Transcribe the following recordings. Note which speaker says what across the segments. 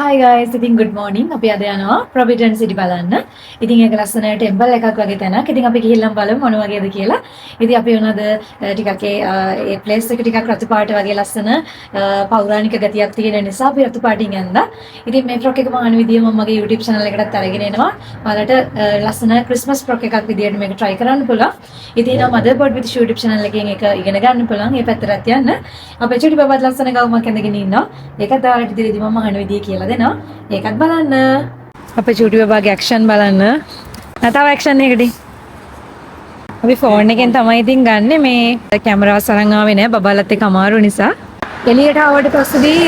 Speaker 1: Hi guys, ඉතින් good morning. අපි අද යනවා Providence City බලන්න. ඉතින් ඒක ලස්සන ටෙම්පල් එකක් වගේ තැනක්. ඉතින් අපි ගිහිල්ලා බලමු මොන වගේද කියලා. ඉතින් අපි උනද ටිකක් ඒ place එක ටිකක් රතු පාට වගේ ලස්සන පෞරාණික ගතියක් තියෙන නිසා අපි රතු පාටින් යන්දා. ඉතින් මේ ෆ්‍රොක් එක මම අනිත් විදිය මම මගේ YouTube channel එකටත් අරගෙන එනවා. ඔයාලට ලස්සන Christmas ෆ්‍රොක් එකක් විදියට මේක try කරන්න පුළුවන්. ඉතින් නම් Motherboard with YouTube channel එකෙන් ඒක ඉගෙන ගන්න පුළුවන්. මේ පැත්තට යන්න. අපේ චුටි බබත් ලස්සන ගවුමක් ඇඳගෙන ඉන්නවා. ඒකත් ඔයාලට ඉදිරියේදී මම අහන විදිය කියලා දෙනවා. ඒකත් බලන්න. අපේ චූටි බබාගේ ඇක්ෂන් බලන්න. නැතව ඇක්ෂන් එකදී. අපි ෆෝන් එකෙන් තමයි ඉතින් ගන්නෙ මේ කැමරාව සරන් ආවේ නෑ බබාලත් එක්ක අමාරු නිසා. එළියට ආවට පස්සේදී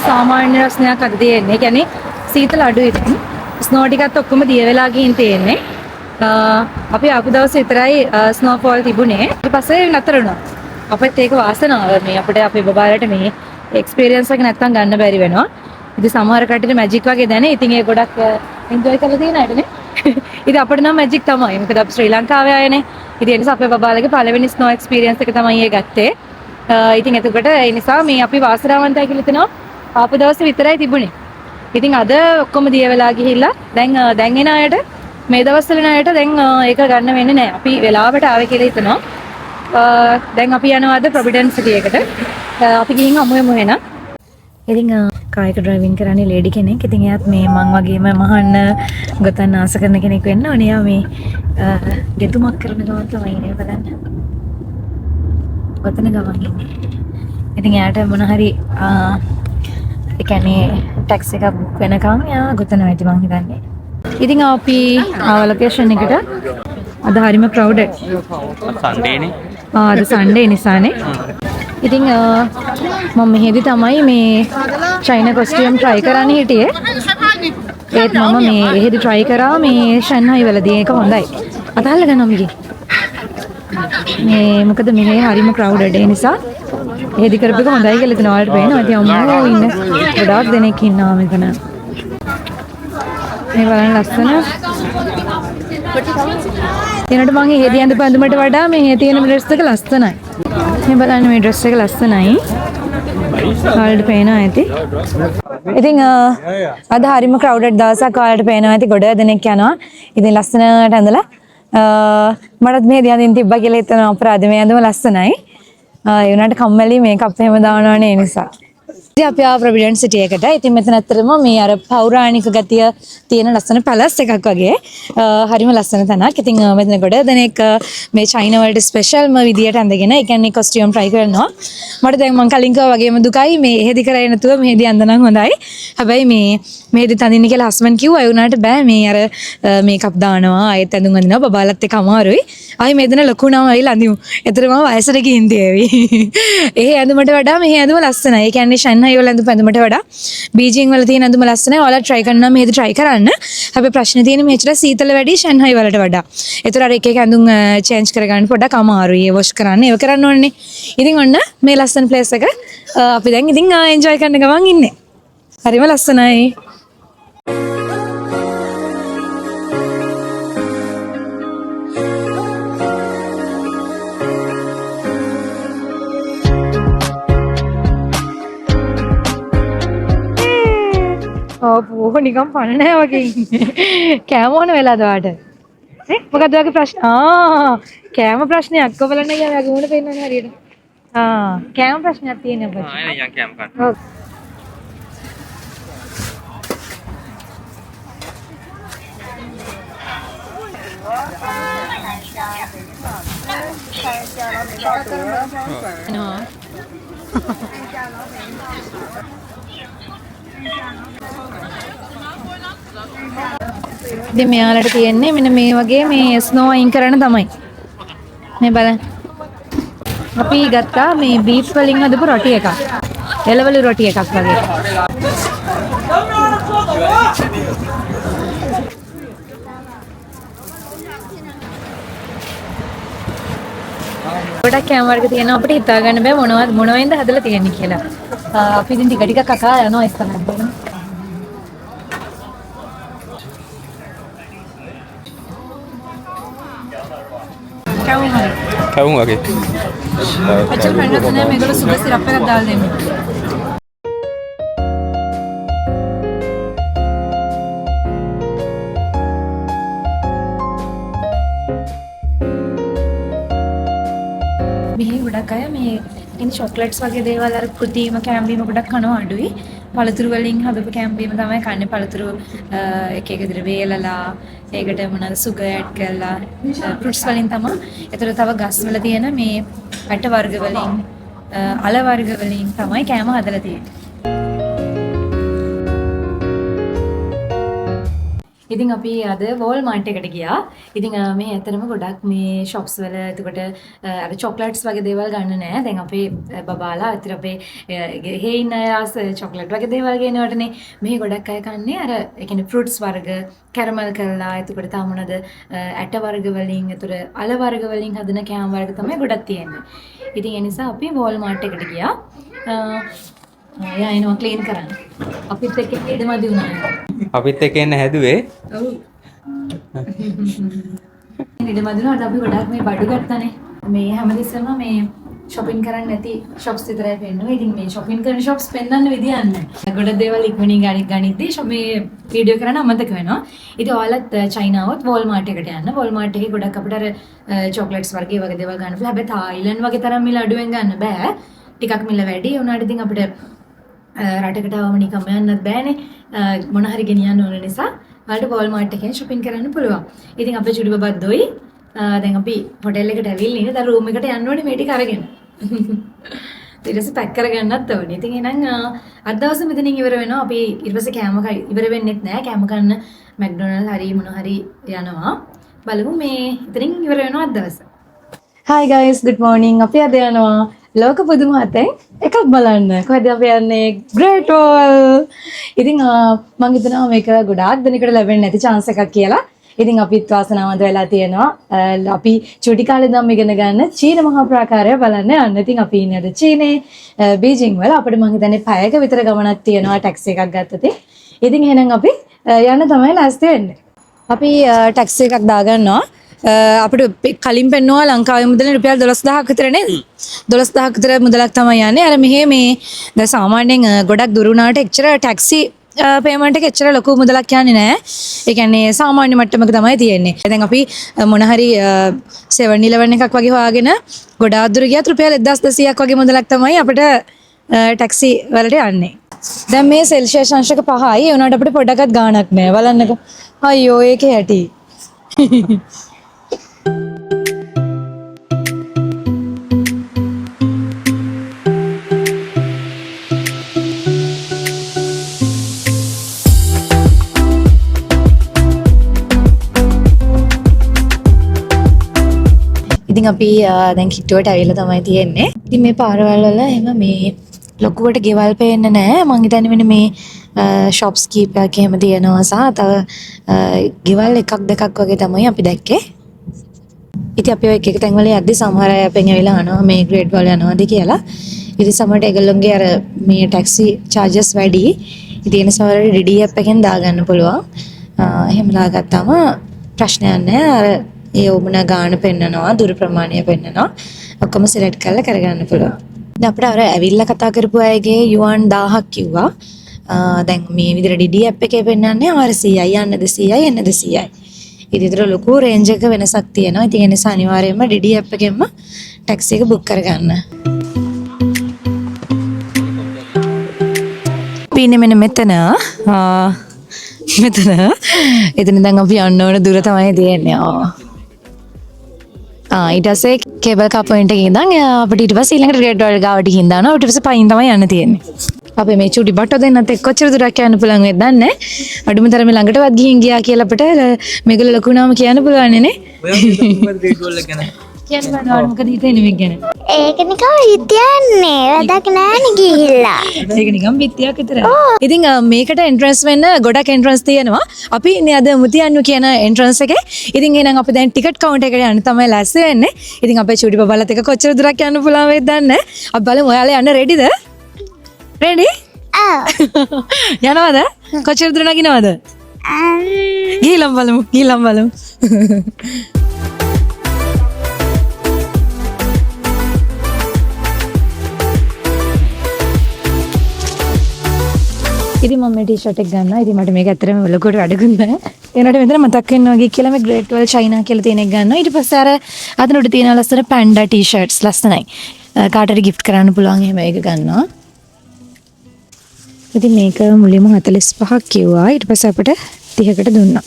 Speaker 1: සාමාන්‍ය රස්නයක් අද තියෙන්නේ. ඒ කියන්නේ සීතල අඩුයි ඉතින්. ස්නෝ ටිකත් ඔක්කොම දිය වෙලා ගින් තියෙන්නේ. අපි ආපු දවසේ විතරයි ස්නෝෆෝල් තිබුණේ. ඊට පස්සේ නතර වුණා. අපිත් ඒක වාසනාව මේ අපිට අපේ බබාලට මේ එක්ස්පීරියන්ස් එක නැත්තම් ගන්න බැරි වෙනවා. ඉතින් සමහර කටට මැජික් වගේ දැනේ. ඉතින් ඒ ගොඩක් එන්ජොයි කරලා තියෙන අයටනේ. ඉතින් අපිට නම් මැජික් තමයි. මොකද අපි ශ්‍රී ලංකාවේ ආයනේ. ඉතින් ඒ නිසා අපේ බබාලගේ පළවෙනි ස්නෝ එක්ස්පීරියන්ස් එක තමයි ඒ ගත්තේ. ඉතින් එතකොට ඒ නිසා මේ අපි වාසනාවන්තයි කියලා හිතනවා. ආපු දවසේ විතරයි තිබුණේ. ඉතින් අද ඔක්කොම දිය වෙලා ගිහිල්ලා දැන් එන අයට මේ දවස්වල එන අයට දැන් ඒක ගන්න වෙන්නේ නැහැ. අපි වෙලාවට ආවේ කියලා හිතනවා. දැන් අපි යනවා අද ප්‍රොවිඩන්ස් සිටි එකට. අපි ගිහින් අමු යමු එන. ඉතින් කායික ඩ්‍රයිවිං කරන්නේ ලේඩි කෙනෙක්. ඉතින් එයාත් මේ මං වගේම මහන්න ගොතන්න ආස කරන කෙනෙක් වෙන්න ඕනේ. එයා මේ ගෙතුමක් කරන ගමන් තමයි ඉන්නේ බලන්න. ගොතන ගමන් ඉන්නේ. ඉතින් එයාට මොන හරි ඒ කියන්නේ ටැක්ස් එකක් බුක් වෙනකම් එයා ගොතනවා ඉතින් මං හිතන්නේ. ඉතින් අපි ලොකේෂන් එකට අද හරිම crowded.
Speaker 2: සන්ඩේ නේ.
Speaker 1: අද සන්ඩේ නිසානේ. ඉතින් මම මෙහෙදි තමයි මේ චයිනා කොස්ටියම් try කරන්න හිටියේ. ඒත් මම මේ එහෙදි try කරා මේ ෂන්හයි වලදී ඒක හොඳයි. අතල්ල ගන්නවා මිගේ. මේ මොකද මෙහේ හරිම crowded ඒ නිසා එහෙදි කරපේක හොඳයි කියලා හිතනවා. ඔයාලට පේනවා. ඉතින් අම්මෝ ඉන්නේ ගොඩාක් දෙනෙක් ඉන්නවා මෙතන. මේ බලන්න ලස්සන. එනට මම එහෙදි ඇඳ පැඳුමට වඩා මේ තියෙන ඩ්‍රෙස් එක ලස්සනයි. මේ බලන්න මේ ඩ්‍රෙස් එක ලස්සනයි. ඔයාලට පේනවා ඇති. ඉතින් අද හරිම crowded දවසක් ඔයාලට පේනවා ඇති ගොඩ දෙනෙක් යනවා. ඉතින් ලස්සනට ඇඳලා මටත් මේ දිහාදින් තිබ්බා කියලා හිතනවා අපරාධ මේ ඇඳුම ලස්සනයි. ඒ වුණාට කම්මැලි මේකප් එහෙම දානවනේ ඒ නිසා. ඉතින් අපි ආව ප්‍රොවිඩන්ස් සිටි එකට. ඉතින් මෙතන ඇත්තටම මේ අර පෞරාණික ගතිය තියෙන ලස්සන පැලස් එකක් වගේ. හරිම ලස්සන තැනක්. ඉතින් මෙතන ගොඩ දෙනෙක් මේ චයිනා වලට ස්පෙෂල්ම විදියට ඇඳගෙන ඒ කියන්නේ කොස්ටියම් try කරනවා. මට දැන් මං කලින් කිව්වා වගේම දුකයි මේ එහෙදි කරේ නැතුව මෙහෙදි අඳනනම් හොඳයි. හැබැයි මේ මෙහෙදි තඳින්න කියලා හස්බන්ඩ් කිව්වා. ඒ වුණාට බෑ මේ අර මේකප් දානවා. ආයෙත් ඇඳුම් අඳිනවා. බබාලත් එක්ක අමාරුයි. ආයි මෙතන ලොකු නම ඇවිල්ලා අඳිමු. ඒතර මම වයසට ගිහින් තියේවි. ඒ ඇඳුමට වඩා මෙහි ඇඳුම ලස්සනයි. ඒ කියන්නේ ෂන්හයි වල ඇඳුම් පැඳුමට වඩා බීජිං වල තියෙන ඇඳුම ලස්සනයි. ඔයාලා try කරනවා මෙහෙදි try කරන්න. හැබැයි ප්‍රශ්නේ තියෙන්නේ මෙච්චර සීතල වැඩි ෂන්හයි වලට වඩා. ඒතර අර එක එක ඇඳුම් change කරගන්න පොඩ්ඩක් අමාරුයි. ඒ wash කරන්න ඒව කරන්න ඕනේ. ඉතින් ඔන්න මේ ලස්සන place එක අපි දැන් ඉතින් enjoy කරන්න ගමන් ඉන්නේ. හරිම ලස්සනයි. ඕ නිකම් පණ නැහැ වගේ ඉන්නේ. කෑම ඕන වෙලාද ඔයාට? මොකක්ද ඔයාගේ ප්‍රශ්න? කෑම ප්‍රශ්නයක්. ඔය බලන්න යා ඔයාගේ මොන පෙන්නන්නේ හරියට. කෑම ප්‍රශ්නයක් තියෙනවා අපිට.
Speaker 2: එන යන් කෑම කන්න.
Speaker 1: ඔව්. ඉතින් මෙයාලට තියෙන්නේ මෙන්න මේ වගේ මේ ස්නෝ අයින් කරන තමයි. මේ බලන්න. අපි ගත්තා මේ බීෆ් වලින් හදපු රොටි එකක්. එළවලු රොටි එකක් වගේ. ගොඩක් කැම වර්ග තියෙනවා අපිට හිතා ගන්න බෑ මොනවද හදලා තියෙන්නේ කියලා. අපි ඉතින් ටික ටික කකා යනවා ඉස්සරහට.
Speaker 2: කවුන් වගේ.
Speaker 1: අච්චර කන්නත් නෑ මේගොල්ලෝ සුගර් සිරප් එකක් දාලා දෙන්නේ. ගොඩක් අය මේ ඉතින් චොක්ලට්ස් වගේ දේවල් අර කෘතිම කැම්බීම ගොඩක් කනවා අඩුයි. පළතුරු වලින් හදපු කැම්බීම තමයි කන්නේ. පළතුරු එක එක විදිහට වේලලා ඒකට මොනවාද සුගර් ඇඩ් කරලා ෆෘට්ස් වලින් තමයි. ඒතර තව ගස් වල තියෙන මේ ඇට වර්ග වලින් අල වර්ග වලින් තමයි කෑම හදලා තියෙන්නේ. ඉතින් අපි අද වෝල්මාර්ට් එකට ගියා. ඉතින් මේ ඇත්තටම ගොඩක් මේ shops වල එතකොට අර chocolates වගේ දේවල් ගන්න නෑ. දැන් අපේ බබාලා අතර අපේ ගෙහේ ඉන්න අය ආස chocolate වගේ දේවල් ගේනවටනේ. මේ ගොඩක් අය කන්නේ අර ඒ කියන්නේ fruits වර්ග කැරමල් කරලා එතකොට තා මොනවාද ඇට වර්ග වලින් එතකොට අල වර්ග වලින් හදන කෑම වර්ග තමයි ගොඩක් තියෙන්නේ. ඉතින් ඒ නිසා අපි වෝල්මාර්ට් එකට ගියා. යා එනවා ක්ලීන් කරන්න. අපිත් එක්ක ඉදමදි වුණා.
Speaker 2: අපිත් එක එන්න හැදුවේ.
Speaker 1: ඔව්. ඉදමදිනවට අපි ගොඩක් මේ බඩු ගත්තානේ. මේ හැමදෙස්සම මේ shopping කරන්න නැති shops විතරයි පෙන්නුවේ. ඉතින් මේ shopping කරන shops පෙන්වන්න විදියක් නැහැ. ගොඩක් දේවල් ඉක්මනින් ගනිද්දී මේ වීඩියෝ කරන්න අමතක වෙනවා. ඉතින් ඔයාලත් චයිනාවත් Walmart එකට යන්න. Walmart එකේ ගොඩක් අපිට අර chocolates වර්ගයේ වගේ දේවල් ගන්න පුළුවන්. හැබැයි තායිලන්ඩ් වගේ තරම් මිල අඩුවෙන් ගන්න බෑ. ටිකක් මිල වැඩි. ඒ වුණාට ඉතින් අපිට රටකට ආවම නිකම්ම යන්නත් බෑනේ. මොන හරි ගෙනියන්න ඕන නිසා ඔයාලට Walmart එකෙන් shopping කරන්න පුළුවන්. ඉතින් අපේ චුටි බබත් දොයි දැන් අපි හොටෙල් එකට ඇවිල්ලා ඉන්නේ. දැන් රූම් එකට යන්න ඕනේ මේ ටික අරගෙන. ඊට පස්සේ පැක් කරගන්නත් ඕනේ. ඉතින් එහෙනම් අද දවසේ මෙතනින් ඉවර වෙනවා. අපි ඊට පස්සේ කෑම ඉවර වෙන්නෙත් නෑ. කෑම කන්න මැක්ඩොනල්ඩ් හරි මොන හරි යනවා. බලමු මේ ඉතින් ඉවර වෙනවා අද දවසේ. Hi guys, good morning. අපි අද යනවා ලෝක පුදුම හතෙන් එකක් බලන්න. කොහෙද අපි යන්නේ? Great Wall. ඉතින් මම හිතනවා මේක ගොඩාක් දෙනෙකුට ලැබෙන්නේ නැති chance එකක් කියලා. ඉතින් අපිත් වාසනාවන්ත වෙලා තියෙනවා. අපි චුටි කාලේ ඉඳන් ඉගෙන ගන්න චීන මහා ප්‍රාකාරය බලන්න යන්න. ඉතින් අපි ඉන්නේ අද චීනේ බීජිං වල. අපිට මම හිතන්නේ පැයක විතර ගමනක් තියෙනවා ටැක්සි එකක් ගත්තොත්. ඉතින් එහෙනම් අපි යන්න තමයි ලෑස්ති වෙන්නේ. අපි ටැක්සි එකක් දාගන්නවා. අපිට කලින් පෙන්නවා ලංකාවේ මුදල රුපියල් 12000ක් විතර නේද? 12000ක් විතර මුදලක් තමයි යන්නේ. අර මෙහෙ මේ දැන් සාමාන්‍යයෙන් ගොඩක් දුර වුණාට එච්චර ටැක්සි පේමන්ට් එක එච්චර ලොකු මුදලක් යන්නේ නැහැ. ඒ කියන්නේ සාමාන්‍ය මට්ටමක තමයි තියෙන්නේ. දැන් අපි මොන හරි 7-11 එකක් වගේ හොයාගෙන ගොඩාක් දුර ගියත් රුපියල් 1200ක් වගේ මුදලක් තමයි අපිට ටැක්සි වලට යන්නේ. දැන් මේ සෙල්සියස් අංශක 5යි. ඒ උනාට අපිට පොඩ්ඩක්වත් ගාණක් නැහැ. බලන්නකෝ. අයියෝ ඒකේ හැටි. ඉතින් අපි දැන් කිට්ටුවට ඇවිල්ලා තමයි තියෙන්නේ. ඉතින් මේ පාරවල් වල එහෙම මේ ලොකුවට ගෙවල් පේන්නේ නැහැ. මං හිතන්නේ මෙන්න මේ shops කීපයක් එහෙම තියෙනවා සහ තව ගෙවල් එකක් දෙකක් වගේ තමයි අපි දැක්කේ. ඉතින් අපි ඔය එක එක තැන්වල යද්දි සමහර අය අපෙන් ඇවිල්ලා අහනවා මේ Great Wall යනවාද කියලා. ඉතින් සමහරට ඒගොල්ලෝගේ අර මේ ටැක්සි charges වැඩි. ඉතින් ඒ නිසා වල DD app එකෙන් දාගන්න පුළුවන්. එහෙම දාගත්තාම ප්‍රශ්නයක් නැහැ. අර ඒ ඔබන ගාන පෙන්නනවා දුර ප්‍රමාණය පෙන්නනවා ඔක්කොම සිලෙක්ට් කරලා කරගන්න පුළුවන්. දැන් අපිට අර ඇවිල්ලා කතා කරපු අයගේ යුවන් 1000ක් කිව්වා. දැන් මේ විදිහට DD app එකේ පෙන්නන්නේ 400යි යන්න 200යි එන්න 200යි. ඉතින් ඒතර ලොකු රේන්ජ් එක වෙනසක් තියෙනවා. ඉතින් ඒ නිසා අනිවාර්යයෙන්ම DD app එකෙන්ම ටැක්සි එක බුක් කරගන්න. පින්නේ මෙන්න මෙතන එතන දැන් අපි යන්න ඕන දුර තමයි තියෙන්නේ. ඊට පස්සේ කේබල් කාර් පොයින්ට් එකේ ඉඳන් අපිට ඊට පස්සේ ඊළඟට Great Wall ගාවට ගිහින් දානවා. ඊට පස්සේ පයින් තමයි යන්න තියෙන්නේ. අපි මේ චුටි බට්ටෝ දෙන්නත් එක්ක කොච්චර දුරක් යන්න පුළුවන් වෙයිද දන්නේ නැහැ. අඩුම තරමේ ළඟටවත් ගිහින් ගියා කියලා අපිට මේගොල්ලෝ ලොකු නාම කියන්න පුළුවන් නේ.
Speaker 2: Great Wall එක ගැන
Speaker 1: කියන්න බලන්න මොකද හිතෙන්නේ මේක ගැන?
Speaker 3: ඒක නිකන් හිතන්නේ වැඩක් නෑනේ ගිහිල්ලා.
Speaker 1: ඒක නිකන් පිටියක් විතරයි. ඉතින් මේකට එන්ට්‍රන්ස් වෙන්න ගොඩක් එන්ට්‍රන්ස් තියෙනවා. අපි ඉන්නේ අද මුතියන්නු කියන එන්ට්‍රන්ස් එකේ. ඉතින් එහෙනම් අපි දැන් ටිකට් කවුන්ටර් එකට යන්න තමයි ලෑස්ති වෙන්නේ. ඉතින් අපේ චුටි බබාලත් එක්ක කොච්චර දුරක් යන්න පුළුවන් වෙයිද දන්නේ නැහැ. අපි බලමු ඔයාලා යන්න රෙඩිද? රෙඩි? යනවද? කොච්චර දුර නගිනවද? ගිහිල්ලා බලමු. ඉතින් මම මේ ටී-ෂර්ට් එක ගන්නවා. ඉතින් මට මේක ඇත්තටම ලොකුවට වැඩකුත් නැහැ. ඒනට මෙතන මතක් වෙනවා වගේ කියලා මේ Great Wall China කියලා තියෙන එක ගන්නවා. ඊට පස්සේ අර අතන උඩ තියෙන ලස්සන පැන්ඩා ටී-ෂර්ට්ස් ලස්සනයි. කාටට ගිෆ්ට් කරන්න පුළුවන් එහෙම එක ගන්නවා. ඉතින් මේක මුලින්ම 45ක් කිව්වා. ඊට පස්සේ අපිට 30කට දුන්නා.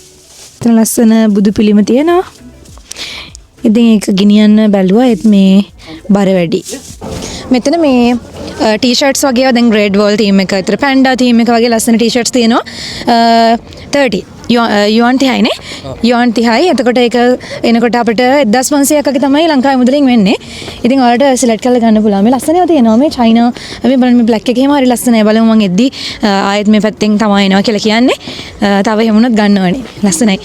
Speaker 1: එතන ලස්සන බුදු පිළිම තියෙනවා. ඉතින් ඒක ගෙනියන්න බැලුවා ඒත් මේ බර වැඩි. මෙතන මේ ටී-ෂර්ට්ස් වගේ ඒවා දැන් රෙඩ් වෝල් තීම් එක විතර පැන්ඩා තීම් එක වගේ ලස්සන ටී-ෂර්ට්ස් තියෙනවා 30 යුවන් 30යි නේ යුවන් 30යි. එතකොට ඒක එනකොට අපිට 1500ක් වගේ තමයි ලංකාවේ මුදලින් වෙන්නේ. ඉතින් ඔයාලට සිලෙක්ට් කරලා ගන්න පුළුවන්. මේ ලස්සනව තියෙනවා මේ චයිනා අපි බලන්න මේ බ්ලැක් එකේම හරි ලස්සනයි. බලමු මං එද්දි ආයෙත් මේ පැත්තෙන් තමයි එනවා කියලා කියන්නේ. තව එහෙම වුණත් ගන්න ඕනේ. ලස්සනයි.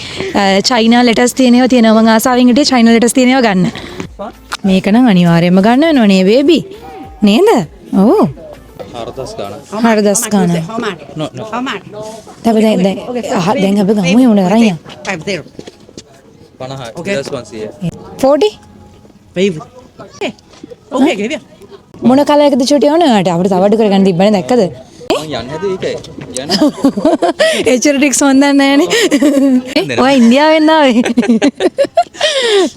Speaker 1: චයිනා ලෙටර්ස් තියෙනවා තියෙනවා. මං ආසාවෙන් හිටියේ චයිනා ලෙටර්ස් තියෙනවා ගන්න. මේක නම් අනිවාර්යයෙන්ම ගන්න වෙනවනේ බේබි. නේද? ඔව්. 4000 ගාන.
Speaker 4: How much?
Speaker 1: දැන් අපි ගමු එමුණ අරන් යන්න.
Speaker 4: 50.
Speaker 1: 40
Speaker 4: Okay, give you.
Speaker 1: මොන කලයකද චුටි වුණාට අපිට තව අඩු කරගන්න තිබ්බනේ දැක්කද?
Speaker 2: මං යන්න හැදුවේ ඒකයි. යන්න.
Speaker 1: එච්චර ටික්ස් හොන්දන්නේ නැහනේ. ඔය ඉන්දියාවෙන් ආවේ.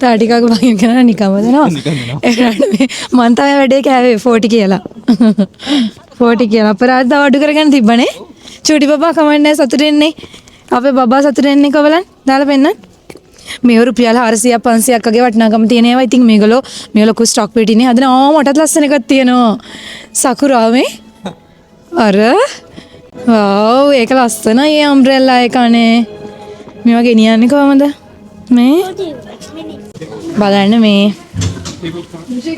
Speaker 1: තා ටිකක් වගේ කරා නිකම්ම දෙනවා. ඒකට මං තමයි වැඩේ කෑවේ 40 කියලා. 40 කියලා අපරාධ තව අඩු කරගන්න තිබ්බනේ. චුටි බබා කමන්නේ සතුටෙන්නේ. අපේ බබා සතුටෙන්නේ කොබලන් දාලා පෙන්නන්න. මේ රුපියල් 400ක් 500ක් වගේ වටිනාකම තියෙන ඒවා. ඉතින් මේගොල්ලෝ ලොකු ස්ටොක් පිටිනේ හදන මටත් ලස්සන එකක් තියෙනවා. සකුරාවේ අර වව් ඒක ලස්සනයි ඒ අම්බ්‍රෙල්ලා එක අනේ. මේවා ගෙනියන්නේ කොහමද? මේ බලන්න මේ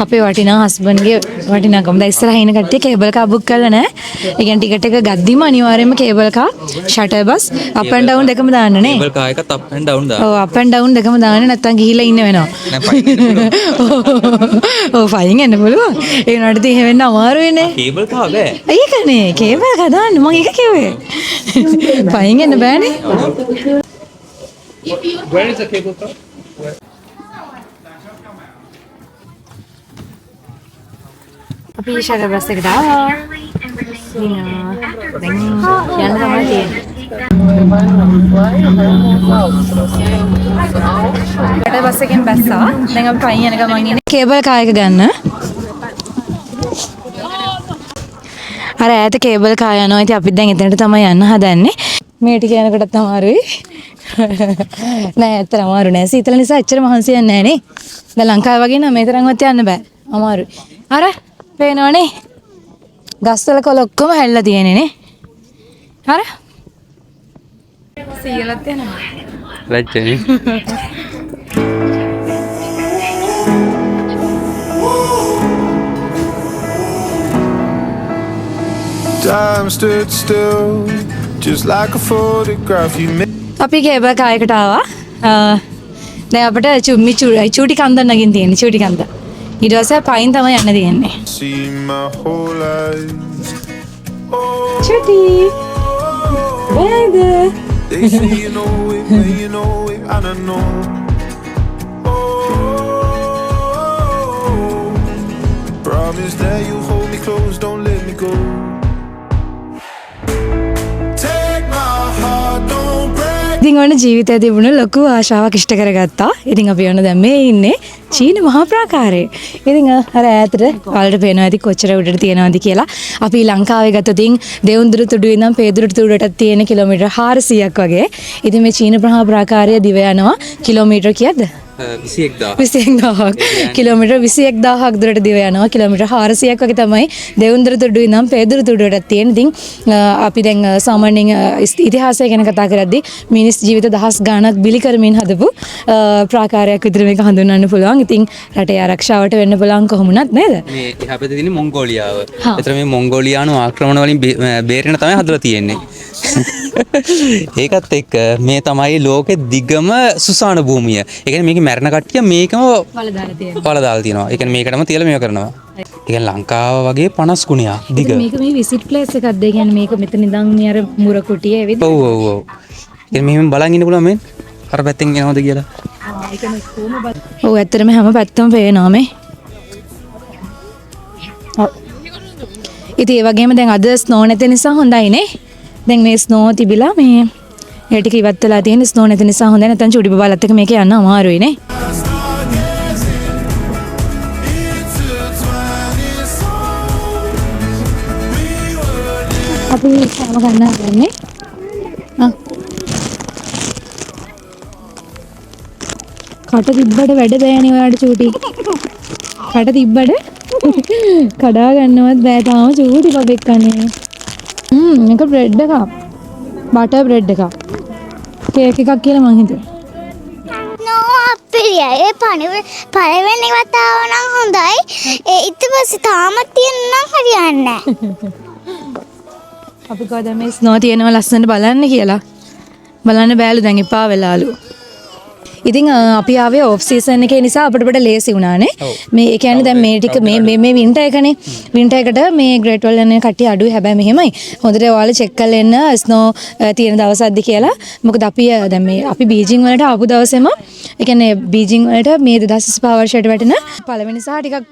Speaker 1: අපේ වටිනා හස්බන්ඩ්ගේ වටිනාකම. දැන් ඉස්සරහ ඉන්න කට්ටිය කේබල් කාර් බුක් කරලා නැහැ. ඒ කියන්නේ ටිකට් එක ගද්දිම අනිවාර්යයෙන්ම cable car, shuttle bus, up and down දෙකම දාන්න නේ.
Speaker 2: කේබල් කාර් එකත් අප් ඇන්ඩ් ඩවුන් දාන්න.
Speaker 1: ඔව් අප් ඇන්ඩ් ඩවුන් දෙකම දාන්න නැත්නම් ගිහිල්ලා ඉන්න වෙනවා.
Speaker 2: නෑ ෆයින් එන්න පුළුවන්.
Speaker 1: ඔව් ෆයින් එන්න පුළුවන්. ඒ වුණාට ඉතින් එහෙම වෙන්න අමාරුයි නේ.
Speaker 2: කේබල් කාර් බෑ.
Speaker 1: ඒකනේ කේබල් කාර් දාන්න මම ඒක කිව්වේ. ෆයින් එන්න බෑනේ.
Speaker 2: Where is the cable car?
Speaker 1: අපි ෂටර් බස් එකට ආවා. ඉතින් දැන් යන්න තමයි තියෙන්නේ. ෂටර් බස් එකෙන් බැස්සා. දැන් අපි පයින් යන ගමන් ඉන්නේ කේබල් කාර් එක ගන්න. අර ඈත කේබල් කාර් යනවා. ඉතින් අපි දැන් එතනට තමයි යන්න හදන්නේ. මේ ටික යනකොටත් අමාරුයි. නෑ ඇත්තට අමාරු නෑ. සීතල නිසා එච්චර මහන්සි යන්නේ නෑ නේ. දැන් ලංකාවේ වගේ නම් මේ තරම්වත් යන්න බෑ. අමාරුයි. අර පේනවනේ ගස්වල කොළ ඔක්කොම හැල්ලා තියෙන්නේ නේ. හර සීයලත් යනවා.
Speaker 2: ලැජ්ජනේ.
Speaker 5: Time stood still, just like a photograph you made.
Speaker 1: අපි කේබල් කාර් එකට ආවා. දැන් අපිට චූටි කන්ද නගින් තියෙන්නේ චූටි කන්ද. ඊට පස්සේ පයින් තමයි යන්න තියෙන්නේ.
Speaker 5: See my whole life.
Speaker 1: චූටි. බෑද?
Speaker 5: They say you know it, but you know it, and I know. Promise that you hold me close, don't let me go. Take my heart, don't break.
Speaker 1: ඉතින් ඔන්න ජීවිතයේ තිබුණ ලොකු ආශාවක් ඉෂ්ට කරගත්තා. ඉතින් අපි ඔන්න දැන් මේ ඉන්නේ චීන මහා ප්‍රාකාරයේ. ඉතින් අර ඈතට වලට පේනවා ඇති කොච්චර උඩට තියෙනවද කියලා. අපි ලංකාවේ ගත්තොතින් දෙවුන්දුරු තුඩුවේ ඉඳන් පේදුරු තුඩුවටත් තියෙන කිලෝමීටර් 400ක් වගේ. ඉතින් මේ චීන මහා ප්‍රාකාරය දිව යනවා කිලෝමීටර් කීයද? 21000ක් කිලෝමීටර් 21000ක් දුරට දිව යනවා. කිලෝමීටර් 400ක් වගේ තමයි දෙවුන්දුරු තුඩුවේ ඉඳන් පේදුරු තුඩුවටත් තියෙන. ඉතින් අපි දැන් සාමාන්‍යයෙන් ඉතිහාසය ගැන කතා කරද්දී මිනිස් ජීවිත දහස් ගාණක් බිලි කරමින් හදපු ප්‍රාකාරයක් විතර මේක හඳුන්වන්න පුළුවන්. ඉතින් රටේ ආරක්ෂාවට වෙන්න පුළුවන් කොහොමුණත් නේද?
Speaker 2: මේ එහා පැත්තේ තියෙන්නේ මොංගෝලියාව. ඒතර මේ මොංගෝලියානු ආක්‍රමණ වලින් බේරෙන්න තමයි හදලා තියෙන්නේ. ඒකත් එක්ක මේ තමයි ලෝකෙ දිගම සුසාන භූමිය. ඒ කියන්නේ මේකේ මැරෙන කට්ටිය මේකම වල දාලා තියෙනවා. ඒ කියන්නේ මේකටම තියලා මේව කරනවා. ඒ කියන්නේ ලංකාව වගේ 50 ගුණයක් දිග.
Speaker 1: මේක මේ විසිට් ප්ලේස් එකක්ද? ඒ කියන්නේ මේක මෙතන ඉඳන් මේ අර මුර කුටිය ඇවිත්.
Speaker 2: ඔව් ඔව් ඔව්. ඒ කියන්නේ මෙහෙම බලන් ඉන්න පුළුවන් මේ අර පැත්තෙන් එනවද කියලා.
Speaker 1: ඔව් ඇත්තටම හැම පැත්තම පේනවා මේ. ඉතින් ඒ වගේම දැන් අද ස්නෝ නැති නිසා හොඳයි නේ. දැන් මේ ස්නෝ තිබිලා මේ ඒ ටික ඉවත් වෙලා තියෙන ස්නෝ නැති නිසා හොඳයි. නැත්නම් චුටි බබාලත් එක්ක මේක යන්න අමාරුයි නේ. අපි සම ගන්න හදන්නේ. කට තිබ්බට වැඩ බෑනේ ඔයාලට චූටි. කට තිබ්බට කඩා ගන්නවත් බෑ තාම චූටි පබෙක් කන්නේ. මේක බ්‍රෙඩ් එකක්. බටර් බ්‍රෙඩ් එකක්. කේක් එකක් කියලා මං හිතුවා.
Speaker 3: නෝ අප්පිරිය ඒ පළවෙනි වතාව නම් හොඳයි. ඊට පස්සේ තාමත් තියෙන නම් හරියන්නේ නැහැ.
Speaker 1: අපි කවදා මේ ස්නෝ තියෙනවා ලස්සනට බලන්න කියලා. බලන්න බෑලු දැන් එපා වෙලාලු. ඉතින් අපි ආවේ ඔෆ් සීසන් එකේ නිසා අපිට ලේසි වුණානේ. මේ ඒ කියන්නේ දැන් මේ ටික මේ වින්ටර් එකනේ. වින්ටර් එකට මේ ග්‍රේට් වල යන කට්ටිය අඩුයි. හැබැයි මෙහෙමයි. හොඳට ඔයාලා චෙක් කරලා එන්න ස්නෝ තියෙන දවසක්ද කියලා. මොකද අපි දැන් මේ අපි බීජිං වලට ආපු දවසේම ඒ කියන්නේ බීජිං වලට මේ 2025 වර්ෂයට වැටෙන පළවෙනි සහ ටිකක්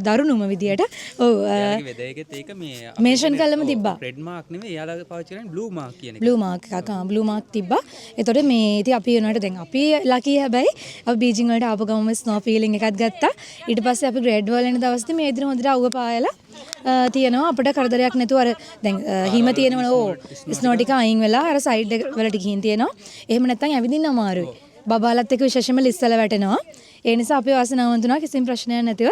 Speaker 1: දරුණුම විදියට ඔව්
Speaker 2: වෙදේකෙත් ඒක මේ
Speaker 1: මේෂන් කළම තිබ්බා.
Speaker 2: රෙඩ් මාක් නෙමෙයි එයාලා පාවිච්චි කරන්නේ බ්ලූ මාක් කියන එක.
Speaker 1: බ්ලූ මාක් එකක් බ්ලූ මාක් තිබ්බා. ඒතකොට මේ ඉතින් අපි වෙනකොට දැන් අපි ලකී හැබැයි අපි බීජිං වලට ආපු ගමම ස්නෝ ෆීලිං එකක් ගත්තා. ඊට පස්සේ අපි ග්‍රේඩ් වල යන දවස්දී මේ ඉදිරිය හොඳට අවුව පායලා තියෙනවා අපිට කරදරයක් නැතුව අර දැන් හිම තියෙනවනේ ඕ ස්නෝ ටික අයින් වෙලා අර සයිඩ් එක වලට ගිහින් තියෙනවා. එහෙම නැත්නම් ඇවිදින්න අමාරුයි. බබාලත් එක්ක විශේෂයෙන්ම ලිස්සල වැටෙනවා. ඒ නිසා අපි වාසනාවන්ත වුණා කිසිම ප්‍රශ්නයක් නැතිව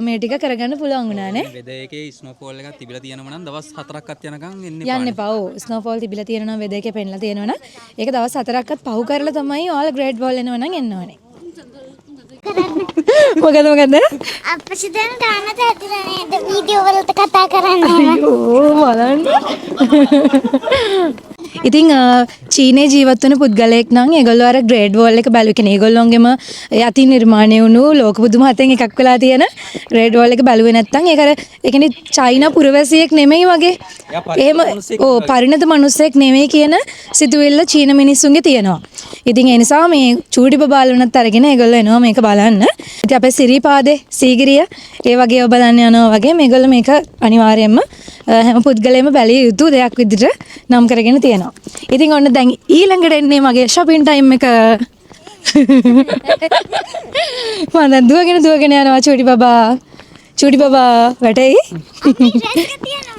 Speaker 1: මේ ටික කරගන්න පුළුවන් වුණා නේ.
Speaker 2: වෙදේකේ ස්නෝෆෝල් එකක් තිබිලා තියෙනවා නම් දවස් 4ක්වත් යනකම්
Speaker 1: යන්න එපා. ඔව් ස්නෝෆෝල් තිබිලා තියෙනවා නම් වෙදේකේ පෙන්ලා තියෙනවා නම් ඒක දවස් 4ක්වත් පහු කරලා තමයි ඔයාලා ග්‍රේඩ් වෝල් එනවා නම් එන්න ඕනේ. මොකද
Speaker 3: අප්පච්චි දැන් ගන්නත් ඇතිලා නේද වීඩියෝ වලට කතා කරන්නේ.
Speaker 1: අයියෝ බලන්න. ඉතින් චීනයේ ජීවත් වෙන පුද්ගලයෙක් නම් ඒගොල්ලෝ අර ග්‍රේඩ් වෝල් එක බැලුවේ කියන්නේ ඒගොල්ලොන්ගෙම යතින් නිර්මාණය වුණු ලෝක බුදුම හතෙන් එකක් වෙලා තියෙන ග්‍රේඩ් වෝල් එක බැලුවේ නැත්නම් ඒක අර ඒ කියන්නේ චයිනා පුරවැසියෙක් නෙමෙයි වගේ. එහෙම පරිණත මිනිස්සෙක් නෙමෙයි කියන සිතුවිල්ල චීන මිනිස්සුන්ගේ තියෙනවා. ඉතින් ඒ නිසා මේ චූටි බබාලුණත් අරගෙන ඒගොල්ලෝ එනවා මේක බලන්න. ඉතින් අපේ සිරිපාදේ සීගිරිය ඒ වගේ ඔය බලන්න යනවා වගේ මේගොල්ලෝ මේක අනිවාර්යයෙන්ම හැම පුද්ගලයෙම බැලිය යුතු දෙයක් විදිහට නම් කරගෙන තියෙනවා. ඉතින් ඔන්න දැන් ඊළඟට එන්නේ මගේ shopping time එක. මම දැන් දුවගෙන යනවා චූටි බබා වැටෙයි.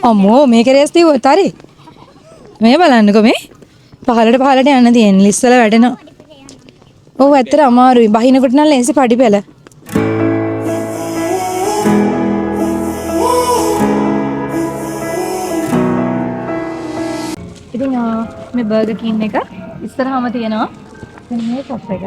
Speaker 1: අම්මෝ මේක රේස් තියුවොත් හරි. මේ බලන්නකෝ මේ පහලට යන්න තියෙන ලිස්සල වැටෙනවා. ඔව් ඇත්තට අමාරුයි. බහිනකොට නම් ලේසි පඩිපෙළ. ඉතින් මේ බර්ගර් කින් එක ඉස්සරහම තියෙනවා. මේ ෂොප් එක.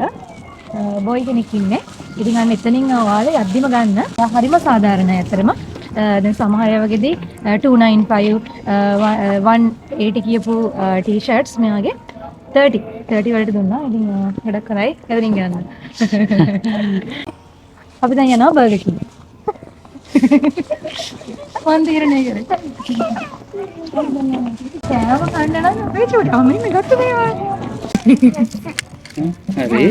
Speaker 1: බොයි කෙනෙක් ඉන්නේ. ඉතින් අන්න එතනින් ඔයාලා යද්දිම ගන්න. හරිම සාධාරණයි ඇත්තටම. දැන් සමහර අය වගේදී 295 180 කියපු ටී-ෂර්ට්ස් මෙයාගේ 30 වලට දුන්නා. ඉතින් වැඩක් කරයි. එතනින් ගන්න. අපි දැන් යනවා බර්ගර් කින්. මන් තීරණය කරේ. කෑම කන්න නම් අපේ චූටි අම්මේ මේ ගත්ත දේවල්.
Speaker 2: හරි.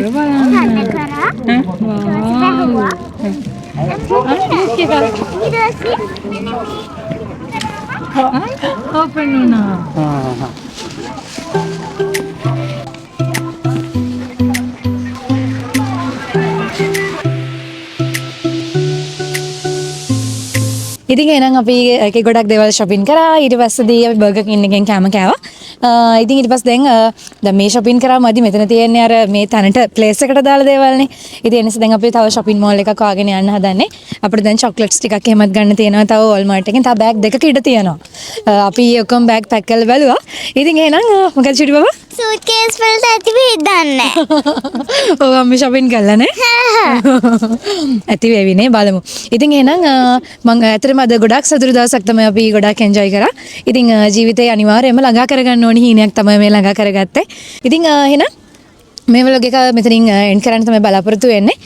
Speaker 1: ඕපන් වුණා. ඉතින් එහෙනම් අපි ඒකේ ගොඩක් දේවල් shopping කරා. ඊට පස්සේදී අපි බර්ගර් කින් එකෙන් කෑම කෑවා. ඉතින් ඊට පස්සේ දැන් මේ shopping කරා මදි මෙතන තියෙන්නේ අර මේ තැනට place එකට දාලා දේවල්නේ. ඉතින් ඒ නිසා දැන් අපි තව shopping mall එකක් හොයාගෙන යන්න හදන්නේ. අපිට දැන් chocolates ටිකක් එහෙමත් ගන්න තියෙනවා. තව Walmart එකෙන් තව bag දෙකක ඉඩ තියෙනවා. අපි ඔක්කොම bag pack කරලා බලුවා. ඉතින් එහෙනම් මොකද චුටි බබා?
Speaker 3: සූට්කේස් වලට ඇති වෙයිද දන්නේ.
Speaker 1: ඔව් අපි shopping කළා නේ. ඇති වෙවිනේ බලමු. ඉතින් එහෙනම් මම ඇත්තටම අද ගොඩක් සතුටු දවසක් තමයි අපි ගොඩක් එන්ජොයි කරා. ඉතින් ජීවිතේ අනිවාර්යයෙන්ම ළඟා කරගන්න ඕනි හීනයක් තමයි මේ ළඟා කරගත්තේ. ඉතින් එහෙනම් මේ vlog එක මෙතනින් එන්ඩ් කරන්න තමයි බලාපොරොත්තු වෙන්නේ.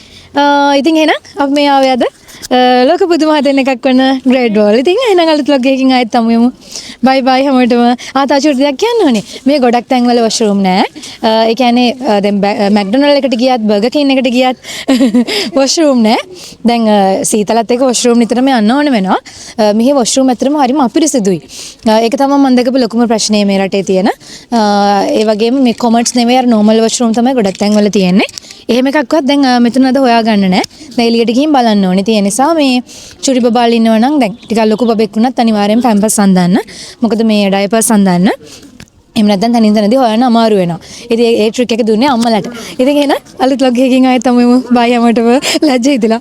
Speaker 1: ඉතින් එහෙනම් අපි මේ ආවේ අද ලෝක පුදුම හදන එකක් වන ග්‍රේඩ් වෝල්. ඉතින් එහෙනම් අලුත් vlog එකකින් ආයෙත් හමුවෙමු. බයි බයි හැමෝටම. තාචුට දෙයක් කියන්න ඕනේ. මේ ගොඩක් තැන්වල වොෂරූම් නැහැ. ඒ කියන්නේ දැන් මැක්ඩොනල්ඩ් එකට ගියත් බර්ගර් කින් එකට ගියත් වොෂරූම් නැහැ. දැන් සීතලත් එක්ක වොෂරූම් නිතරම යන්න ඕන වෙනවා. මෙහි වොෂරූම් ඇත්තටම හරිම අපිරිසිදුයි. ඒක තමයි මම දැකපු ලොකුම ප්‍රශ්නේ මේ රටේ තියෙන. ඒ වගේම මේ කොමර්ට්ස් නෙවෙයි අර නෝමල් වොෂරූම් තමයි ගොඩක් තැන්වල තියෙන්නේ. එහෙම එකක්වත් දැන් මෙතන අද හොයාගන්න නැහැ. දැන් එළියට ගිහින් බලන්න ඕනේ. තියෙන නිසා මේ චුටි බබාලා ඉන්නවා නම් දැන් ටිකක් ලොකු බබෙක් වුණත් අනිවාර්යෙන් පැම්පර්ස් අඳන්න. මොකද මේ ඩයපර්ස් අඳන්න එහෙම නැත්නම් තනින් තනදී හොයන්න අමාරු වෙනවා. ඉතින් ඒ ට්‍රික් එක දුන්නේ අම්මලාට. ඉතින් එහෙනම් අලුත් vlog එකකින් ආයෙත් තමයි බයි අමටම ලැජ්ජ හිතලා.